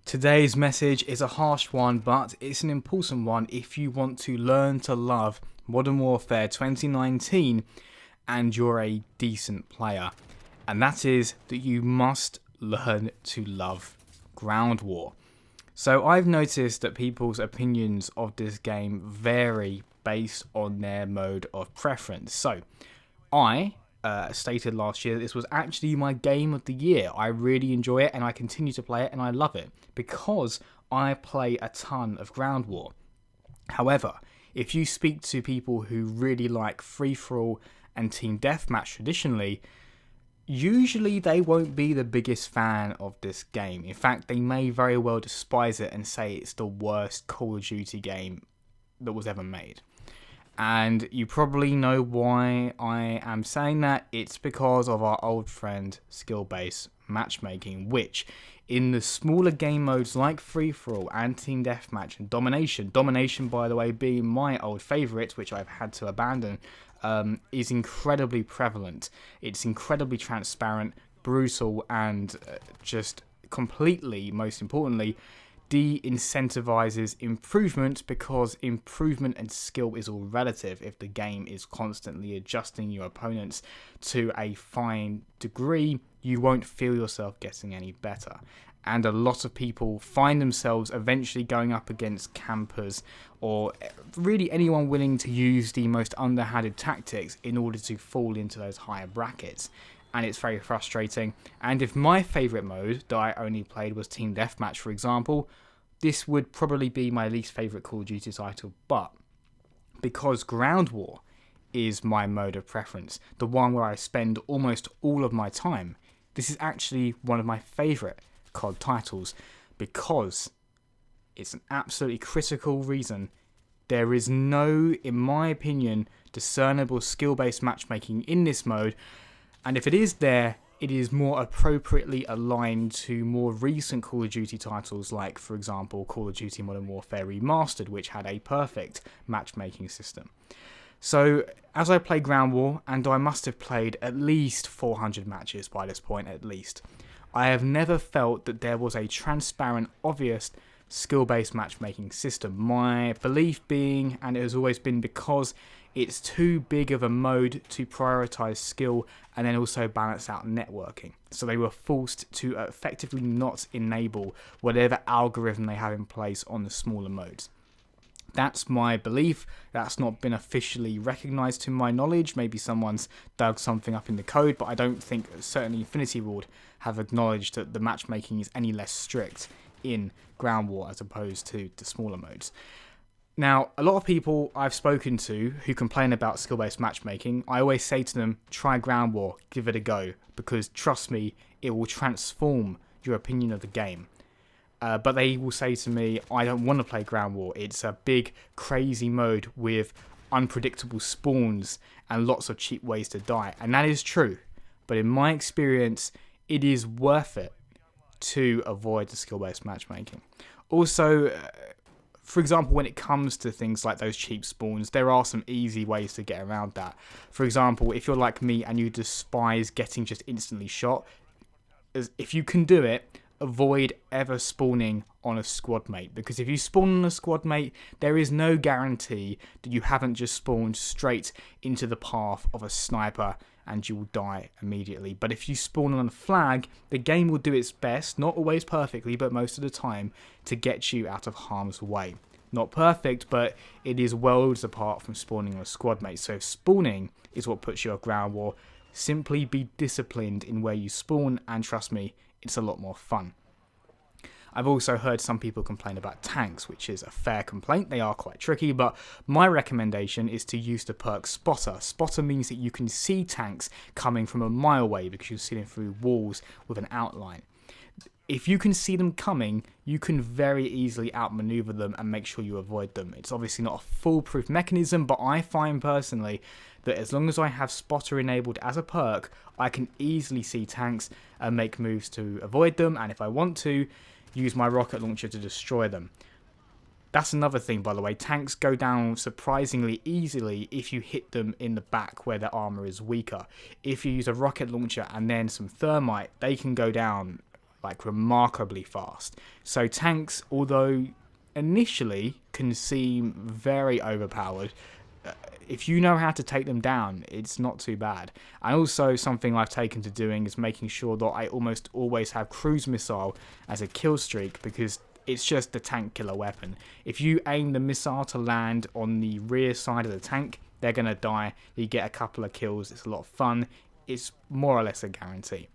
Today's message is a harsh one, but it's an important one if you want to learn to love Modern Warfare 2019 and you're a decent player. And that is that you must learn to love ground war. So I've noticed that people's opinions of this game vary based on their mode of preference. So I stated last year that this was actually my game of the year. I really enjoy it and I continue to play it and I love it because I play a ton of ground war. However, if you speak to people who really like free-for-all and team deathmatch traditionally, usually they won't be the biggest fan of this game. In fact, they may very well despise it and say it's the worst Call of Duty game that was ever made. And you probably know why I am saying that. It's because of our old friend skill-based matchmaking, which in the smaller game modes like free-for-all and team deathmatch and domination by the way being my old favourite, which I've had to abandon, is incredibly prevalent. It's incredibly transparent, brutal, and just completely, most importantly, de-incentivizes improvement, because improvement and skill is all relative. If the game is constantly adjusting your opponents to a fine degree, you won't feel yourself getting any better. And a lot of people find themselves eventually going up against campers or really anyone willing to use the most underhanded tactics in order to fall into those higher brackets. And it's very frustrating. And if my favourite mode that I only played was Team Deathmatch, for example, this would probably be my least favourite Call of Duty title. But because Ground War is my mode of preference, the one where I spend almost all of my time, this is actually one of my favourite COD titles, because it's an absolutely critical reason. There is no, in my opinion, discernible skill-based matchmaking in this mode. And if it is there, it is more appropriately aligned to more recent Call of Duty titles like, for example, Call of Duty Modern Warfare Remastered, which had a perfect matchmaking system. So, as I play Ground War, and I must have played at least 400 matches by this point at least, I have never felt that there was a transparent, obvious skill-based matchmaking system. My belief being, and it has always been, because it's too big of a mode to prioritize skill and then also balance out networking. So they were forced to effectively not enable whatever algorithm they have in place on the smaller modes. That's my belief. That's not been officially recognized to my knowledge. Maybe someone's dug something up in the code, but I don't think certainly Infinity Ward have acknowledged that the matchmaking is any less strict in Ground War as opposed to the smaller modes. Now, a lot of people I've spoken to who complain about skill-based matchmaking, I always say to them, try Ground War, give it a go, because trust me, it will transform your opinion of the game. But they will say to me, I don't want to play Ground War. It's a big, crazy mode with unpredictable spawns and lots of cheap ways to die. And that is true. But in my experience, it is worth it to avoid the skill-based matchmaking. Also, for example, when it comes to things like those cheap spawns, there are some easy ways to get around that. For example, if you're like me and you despise getting just instantly shot, if you can do it, avoid ever spawning on a squad mate, because if you spawn on a squad mate, there is no guarantee that you haven't just spawned straight into the path of a sniper and you will die immediately. But if you spawn on a flag, the game will do its best, not always perfectly, but most of the time, to get you out of harm's way. Not perfect, but it is worlds apart from spawning on a squad mate. So if spawning is what puts you off Ground War, simply be disciplined in where you spawn, and trust me, it's a lot more fun. I've also heard some people complain about tanks, which is a fair complaint. They are quite tricky, but my recommendation is to use the perk Spotter. Spotter means that you can see tanks coming from a mile away because you see them through walls with an outline. If you can see them coming, you can very easily outmaneuver them and make sure you avoid them. It's obviously not a foolproof mechanism, but I find personally that as long as I have Spotter enabled as a perk, I can easily see tanks and make moves to avoid them, and if I want to, use my rocket launcher to destroy them. That's another thing, by the way. Tanks go down surprisingly easily if you hit them in the back where their armor is weaker. If you use a rocket launcher and then some thermite, they can go down like remarkably fast. So tanks, although initially can seem very overpowered, if you know how to take them down, it's not too bad. And also something I've taken to doing is making sure that I almost always have cruise missile as a kill streak, because it's just the tank killer weapon. If you aim the missile to land on the rear side of the tank, they're going to die. You get a couple of kills. It's a lot of fun. It's more or less a guarantee.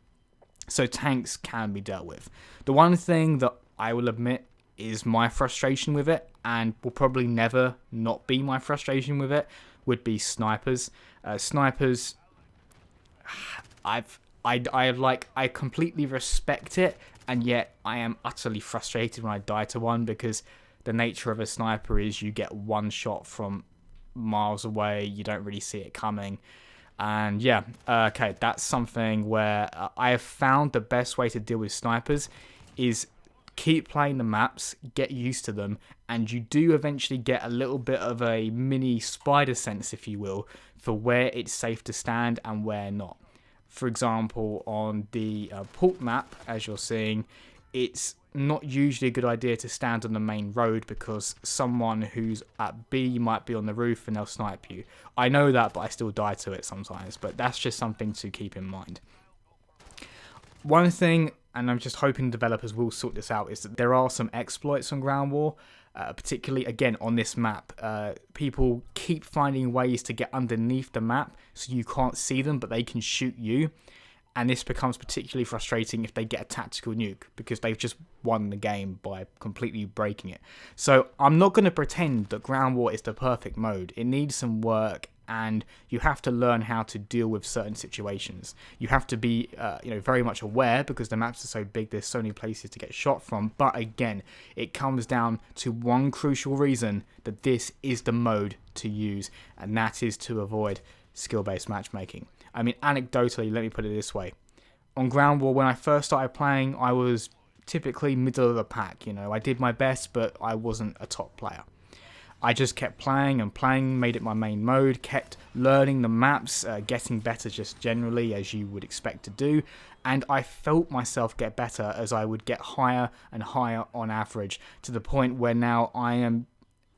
So tanks can be dealt with. The one thing that I will admit is my frustration with it, and will probably never not be my frustration with it, would be snipers. Snipers, I completely respect it, and yet I am utterly frustrated when I die to one, because the nature of a sniper is you get one shot from miles away, you don't really see it coming. And yeah, okay, that's something where I have found the best way to deal with snipers is keep playing the maps, get used to them, and you do eventually get a little bit of a mini spider sense, if you will, for where it's safe to stand and where not. For example, on the port map, as you're seeing, it's not usually a good idea to stand on the main road, because someone who's at B might be on the roof and they'll snipe you. I know that, but I still die to it sometimes, but that's just something to keep in mind. One thing, and I'm just hoping developers will sort this out, is that there are some exploits on Ground War, particularly, again, on this map. People keep finding ways to get underneath the map so you can't see them, but they can shoot you. And this becomes particularly frustrating if they get a tactical nuke, because they've just won the game by completely breaking it. So I'm not going to pretend that Ground War is the perfect mode. It needs some work, and you have to learn how to deal with certain situations. You have to be very much aware, because the maps are so big, there's so many places to get shot from. But again, it comes down to one crucial reason that this is the mode to use, and that is to avoid skill-based matchmaking. I mean, anecdotally, let me put it this way. On Ground War, when I first started playing, I was typically middle of the pack. I did my best, but I wasn't a top player. I just kept playing and playing, made it my main mode, kept learning the maps, getting better just generally, as you would expect to do, and I felt myself get better as I would get higher and higher on average, to the point where now I am,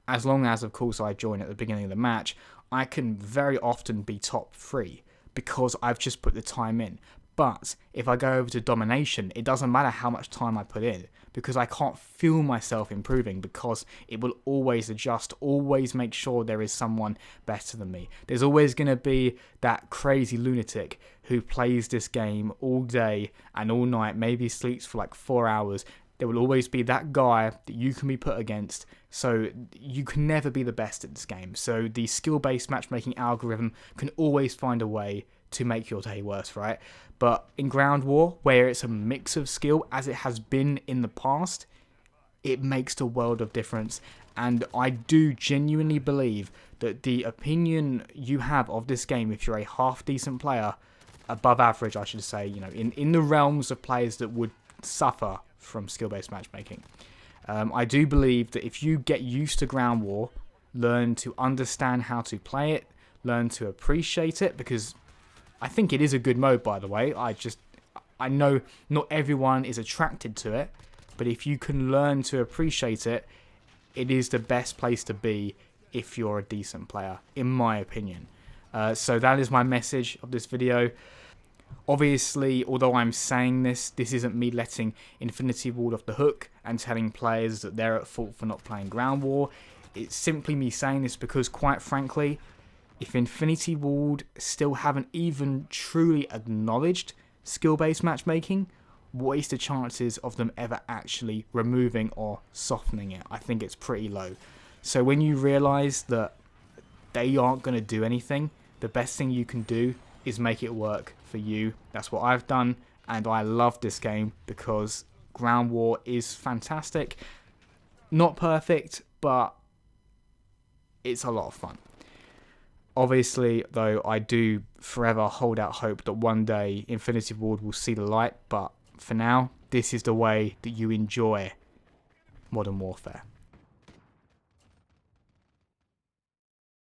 as long as, of course, I join at the beginning of the match, I can very often be top 3. Because I've just put the time in. But if I go over to domination, it doesn't matter how much time I put in, because I can't feel myself improving, because it will always adjust, always make sure there is someone better than me. There's always going to be that crazy lunatic who plays this game all day and all night, maybe sleeps for like 4 hours. There will always be that guy that you can be put against, so you can never be the best at this game. So the skill-based matchmaking algorithm can always find a way to make your day worse, right? But in Ground War, where it's a mix of skill, as it has been in the past, it makes the world of difference. And I do genuinely believe that the opinion you have of this game, if you're a half-decent player, above average, I should say, in the realms of players that would suffer from skill-based matchmaking. I do believe that if you get used to Ground War, learn to understand how to play it, learn to appreciate it, because I think it is a good mode, by the way. I know not everyone is attracted to it, but if you can learn to appreciate it, it is the best place to be if you're a decent player, in my opinion. So that is my message of this video. Obviously, although I'm saying this isn't me letting Infinity Ward off the hook and telling players that they're at fault for not playing Ground War. It's simply me saying this because, quite frankly, if Infinity Ward still haven't even truly acknowledged skill-based matchmaking, what is the chances of them ever actually removing or softening it? I think it's pretty low. So when you realise that they aren't going to do anything, the best thing you can do is make it work for you. That's what I've done, and I love this game because Ground War is fantastic. Not perfect, but it's a lot of fun. Obviously, though, I do forever hold out hope that one day Infinity Ward will see the light, but for now, this is the way that you enjoy Modern Warfare.